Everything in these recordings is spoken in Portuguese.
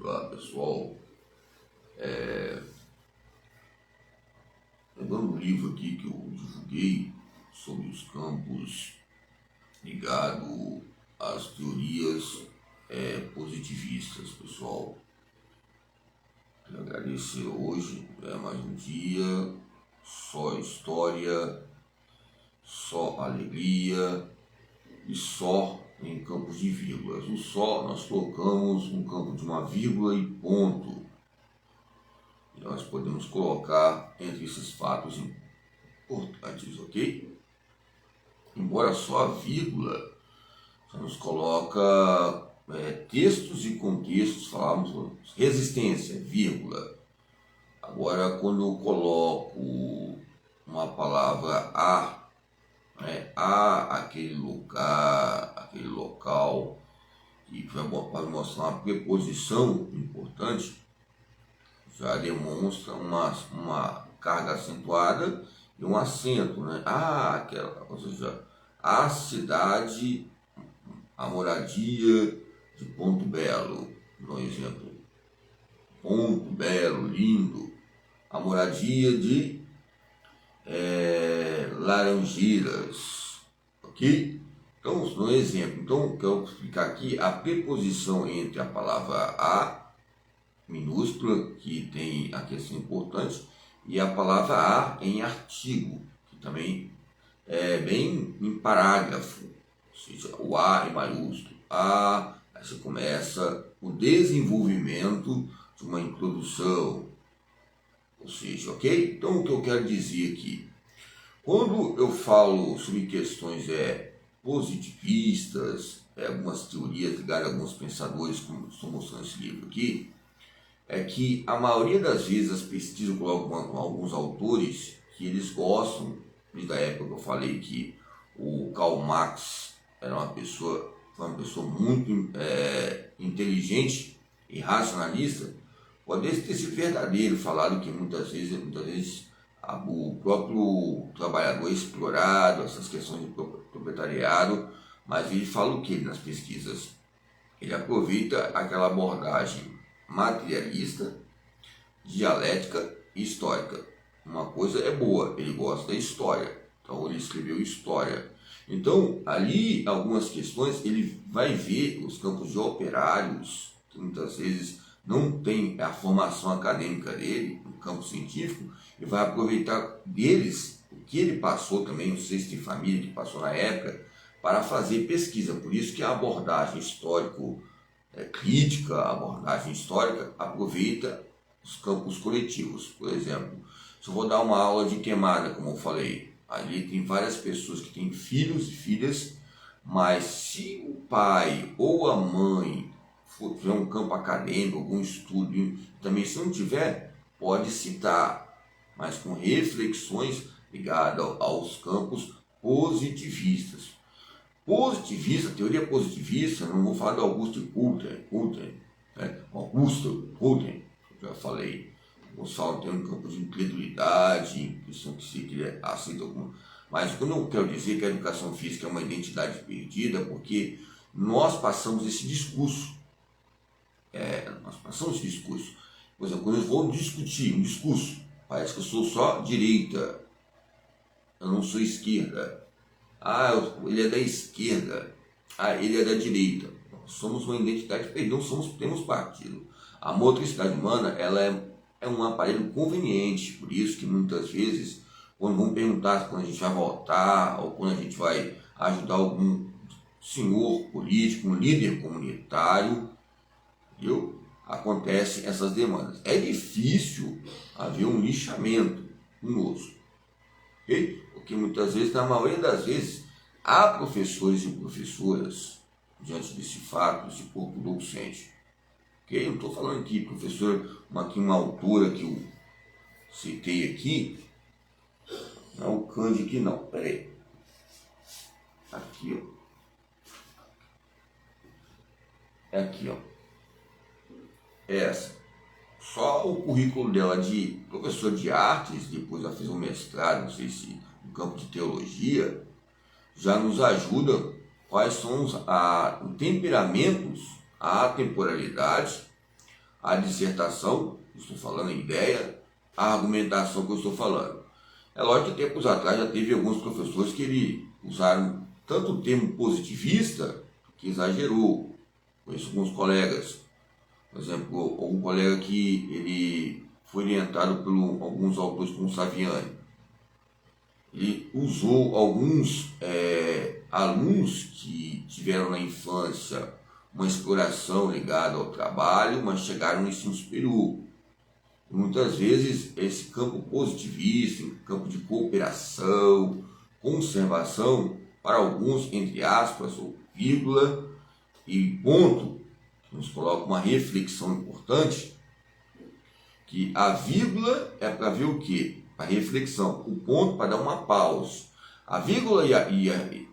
Olá pessoal, pegando um livro aqui que eu divulguei sobre os campos ligado às teorias positivistas, pessoal. Quero agradecer hoje, mais um dia, só história, só alegria e só em campos de vírgulas. O só nós colocamos um campo de uma vírgula e ponto. E nós podemos colocar entre esses fatos importantes, ok? Embora só a vírgula só nos coloca textos e contextos, falamos resistência, vírgula. Agora, quando eu coloco uma palavra aquele lugar, aquele local, e para mostrar uma preposição importante, já demonstra uma carga acentuada e um acento, né? Ou seja, a cidade, a moradia de Ponto Belo, no exemplo. Ponto Belo, lindo. A moradia de Laranjeiras, ok? Então, no exemplo, quero explicar aqui a preposição entre a palavra a minúscula, que tem a questão importante, e a palavra a em artigo, que também é bem em parágrafo, ou seja, o a em maiúsculo. Aí você começa o desenvolvimento de uma introdução, ou seja, ok? Então, o que eu quero dizer aqui, quando eu falo sobre questões positivistas, algumas teorias ligadas a alguns pensadores, como estou mostrando esse livro aqui, é que a maioria das vezes as pesquisas colocam alguns autores que eles gostam, desde a época que eu falei que o Karl Marx era uma pessoa muito inteligente e racionalista. Pode ter sido verdadeiro, falado que muitas vezes o próprio trabalhador é explorado, essas questões de proletariado, mas ele fala o que nas pesquisas? Ele aproveita aquela abordagem materialista, dialética e histórica. Uma coisa é boa, ele gosta da história, então ele escreveu história. Então, ali, algumas questões, ele vai ver os campos de operários, que muitas vezes não tem a formação acadêmica dele, no campo científico, e vai aproveitar deles o que ele passou também, o Sexto em Família, que passou na época, para fazer pesquisa. Por isso que a abordagem histórico-crítica, a abordagem histórica, aproveita os campos coletivos. Por exemplo, se eu vou dar uma aula de queimada, como eu falei, ali tem várias pessoas que têm filhos e filhas, mas se o pai ou a mãe tiver um campo acadêmico, algum estudo, também se não tiver, pode citar, mas com reflexões ligadas aos campos positivistas. Teoria positivista, não vou falar de Augusto Culten, Augusto Culten, já falei. Gonçalo tem um campo de incredulidade, impressão que se aceita alguma. Mas quando eu quero dizer que a educação física é uma identidade perdida, porque nós passamos esse discurso. Por exemplo, quando eu vou discutir um discurso, parece que eu sou só direita, eu não sou esquerda. Ele é da esquerda, ele é da direita. Nós somos uma identidade perdida, temos partido. A motricidade humana, ela é um aparelho conveniente, por isso que muitas vezes, quando vão perguntar quando a gente vai votar, ou quando a gente vai ajudar algum senhor político, um líder comunitário, acontecem essas demandas. É difícil haver um lixamento conosco, okay? Porque muitas vezes, na maioria das vezes, há professores e professoras diante desse fato, desse corpo docente. Okay? Eu não estou falando aqui, professor, uma autora que eu citei aqui, não é o Cândido aqui não, peraí. Aqui, ó. É aqui, ó. Essa. Só o currículo dela de professor de artes, depois ela fez um mestrado, não sei se no campo de teologia, já nos ajuda quais são os temperamentos, a temporalidade, a dissertação, estou falando a ideia, a argumentação que eu estou falando. É lógico que tempos atrás já teve alguns professores que usaram tanto o termo positivista que exagerou. Conheço alguns colegas, por exemplo, algum colega que ele foi orientado por alguns autores como Saviani. Ele usou alguns alunos que tiveram na infância uma exploração ligada ao trabalho, mas chegaram no ensino superior. E muitas vezes esse campo positivista, campo de cooperação, conservação, para alguns, entre aspas, ou vírgula e ponto, nos coloca uma reflexão importante, que a vírgula é para ver o quê? A reflexão, o ponto para dar uma pausa. A vírgula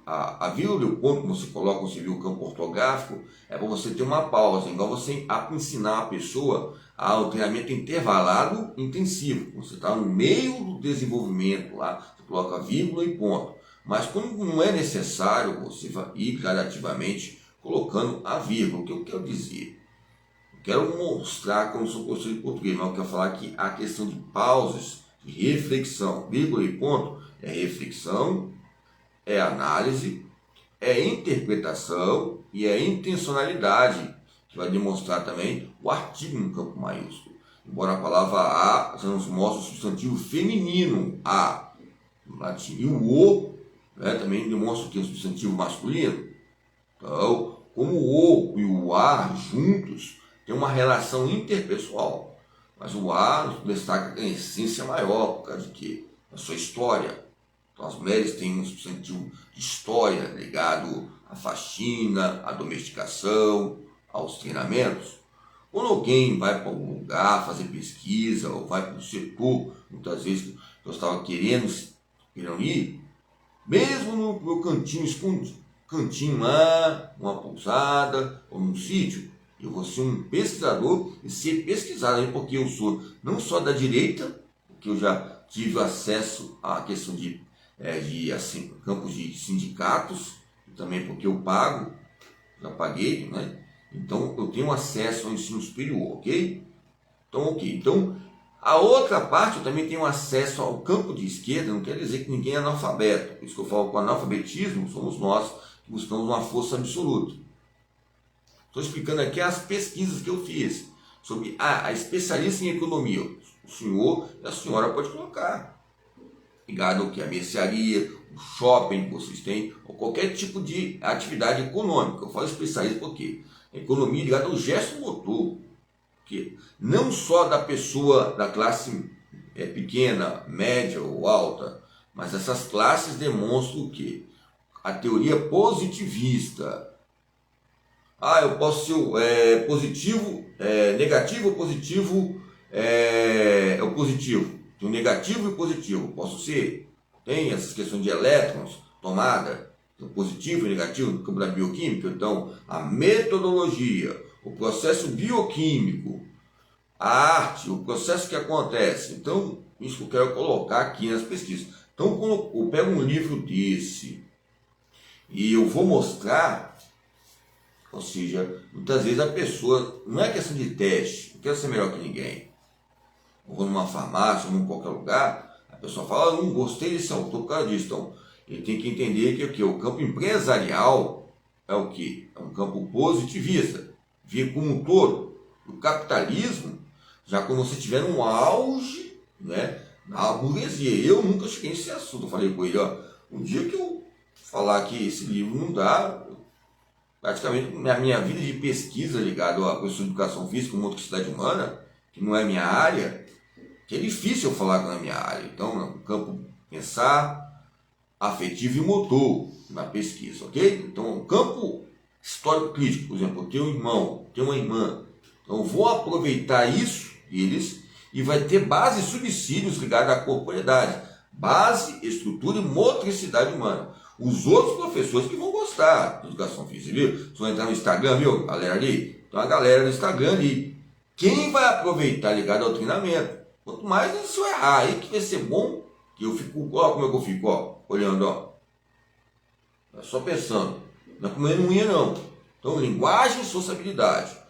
a vírgula e o ponto que você coloca, você viu o campo ortográfico, é para você ter uma pausa, igual você ensinar a pessoa ao treinamento intervalado intensivo. Você está no meio do desenvolvimento lá, você coloca vírgula e ponto. Mas quando não é necessário, você vai ir gradativamente colocando a vírgula. O que eu quero dizer? Eu quero mostrar que eu não sou professor de português, mas eu quero falar que a questão de pausas, de reflexão, vírgula e ponto, é reflexão, é análise, é interpretação e é intencionalidade, que vai demonstrar também o artigo no campo maiúsculo. Embora a palavra a já nos mostra o substantivo feminino, a, no latim, e o o também demonstra que é o substantivo masculino. Então, como o e o a juntos tem uma relação interpessoal, mas o a destaca a essência maior, por causa de quê? A sua história. Então, as mulheres têm um substantivo de história ligado à faxina, à domesticação, aos treinamentos. Quando alguém vai para algum lugar fazer pesquisa ou vai para o setor, muitas vezes eu estava querendo ir, mesmo no meu cantinho escondido, cantinho lá, uma pousada ou num sítio, eu vou ser um pesquisador e ser pesquisado, porque eu sou não só da direita, porque eu já tive acesso à questão de campos de sindicatos, e também porque eu pago, já paguei, né? Então eu tenho acesso ao ensino superior, ok? Então, ok. Então, a outra parte eu também tenho acesso ao campo de esquerda, não quer dizer que ninguém é analfabeto. Por isso que eu falo que o analfabetismo somos nós que buscamos uma força absoluta. Estou explicando aqui as pesquisas que eu fiz sobre a especialista em economia. O senhor e a senhora pode colocar. Ligado ao que? A mercearia, o shopping que vocês têm, ou qualquer tipo de atividade econômica. Eu falo especialista porque a economia ligada ao gesto motor. Que não só da pessoa da classe pequena, média ou alta, mas essas classes demonstram o quê? A teoria positivista. Eu posso ser positivo, negativo ou positivo, é o positivo. Tem o negativo e o positivo. Posso ser, tem essas questões de elétrons, tomada, positivo e negativo no campo da bioquímica. Então, a metodologia, o processo bioquímico, a arte, o processo que acontece. Então, isso que eu quero colocar aqui nas pesquisas. Então, quando eu pego um livro desse e eu vou mostrar, ou seja, muitas vezes a pessoa, não é questão de teste, não quero ser melhor que ninguém. Eu vou numa farmácia, ou em qualquer lugar, a pessoa fala, eu não gostei desse autor por causa disso. Então, ele tem que entender que o campo empresarial é o quê? É um campo positivista, vê como um todo. O capitalismo, já quando você estiver no auge, né, na burguesia. Eu nunca cheguei nesse assunto. Eu falei com ele, um dia que eu falar que esse livro não dá, praticamente a minha vida de pesquisa ligada à questão de educação física, motricidade humana, que não é minha área, que é difícil eu falar que não é minha área. Então, no campo pensar, afetivo e motor na pesquisa, ok? Então, o campo histórico crítico, por exemplo, eu tenho um irmão, tenho uma irmã, então eu vou aproveitar isso, e vai ter base e subsídios ligados à corporeidade, base, estrutura e motricidade humana. Os outros professores que vão gostar de educação física, viu? Vocês vão entrar no Instagram, viu, galera ali? Então a galera no Instagram ali. Quem vai aproveitar ligado ao treinamento? Quanto mais isso errar aí, que vai ser bom, que eu fico, como é que eu fico, olhando, só pensando, não é comendo unha não. Então, linguagem e sociabilidade.